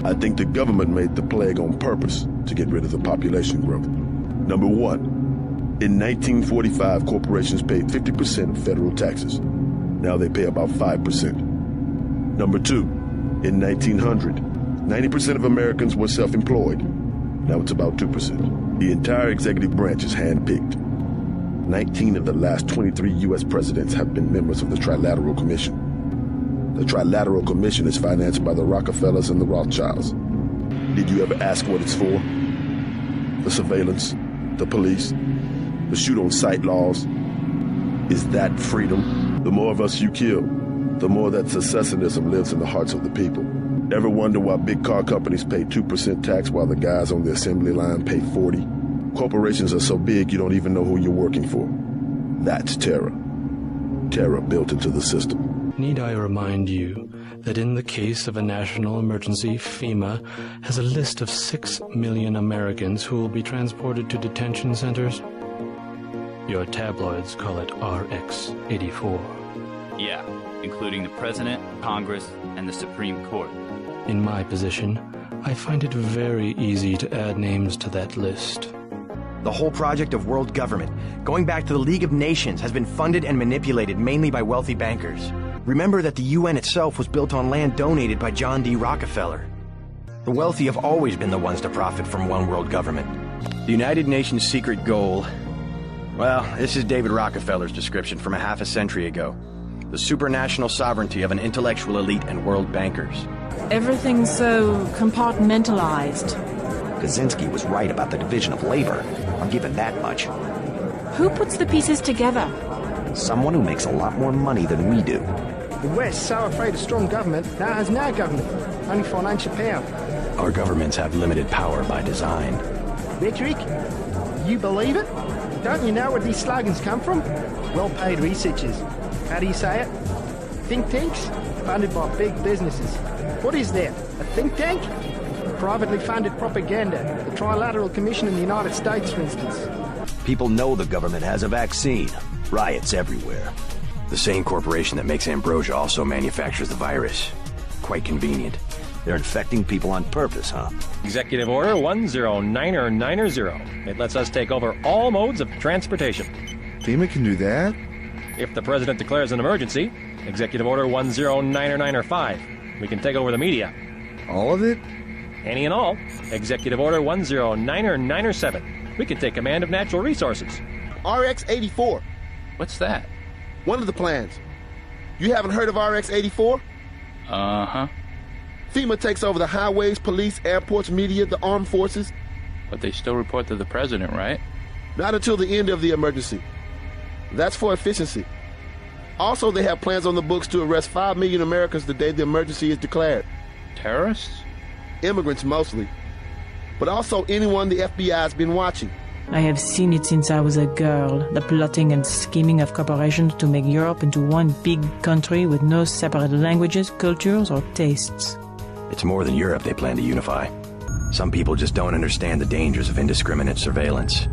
I think the government made the plague on purpose to get rid of the population growth. Number one, in 1945, corporations paid 50% of federal taxes. Now they pay about 5%. Number two, in 1900, 90% of Americans were self-employed. Now it's about 2%. The entire executive branch is hand-picked. 19 of the last 23 U.S. presidents have been members of the Trilateral Commission. The Trilateral Commission is financed by the Rockefellers and the Rothschilds. Did you ever ask what it's for? The surveillance, the police, the shoot-on-sight laws. Is that freedom? The more of us you kill, the more that secessionism lives in the hearts of the people. Ever wonder why big car companies pay 2% tax while the guys on the assembly line pay 40%? Corporations are so big you don't even know who you're working for. That's terror. Terror built into the system. Need I remind you that in the case of a national emergency, FEMA has a list of 6 million Americans who will be transported to detention centers? Your tabloids call it RX-84. Yeah, including the President, Congress, and the Supreme Court. In my position, I find it very easy to add names to that list. The whole project of world government, going back to the League of Nations, has been funded and manipulated mainly by wealthy bankers. Remember that the UN itself was built on land donated by John D. Rockefeller. The wealthy have always been the ones to profit from one world government. The United Nations' secret goal... Well, this is David Rockefeller's description from a half a century ago. The supranational sovereignty of an intellectual elite and world bankers. Everything's so compartmentalized. Kaczynski was right about the division of labor. I'll give it that much. Who puts the pieces together? Someone who makes a lot more money than we do. The West, so afraid of strong government, now has no government, only financial power. Our governments have limited power by design. Rhetoric? You believe it? Don't you know where these slogans come from? Well-paid researchers. How do you say it? Think tanks? Funded by big businesses. What is that? A think tank? Privately funded propaganda. The Trilateral Commission in the United States, for instance. People know the government has a vaccine. Riots everywhere. The same corporation that makes ambrosia also manufactures the virus. Quite convenient. They're infecting people on purpose, huh? Executive Order 109090. It lets us take over all modes of transportation. FEMA can do that? If the President declares an emergency, Executive Order 109095. We can take over the media. All of it? Any and all. Executive Order 109097. We can take command of natural resources. RX-84. What's that? One of the plans. You haven't heard of RX-84? Uh-huh. FEMA takes over the highways, police, airports, media, the armed forces. But they still report to the President, right? Not until the end of the emergency. That's for efficiency. Also, they have plans on the books to arrest 5 million Americans the day the emergency is declared. Terrorists? Immigrants mostly. But also anyone the FBI has been watching. I have seen it since I was a girl, the plotting and scheming of corporations to make Europe into one big country with no separate languages, cultures, or tastes. It's more than Europe they plan to unify. Some people just don't understand the dangers of indiscriminate surveillance.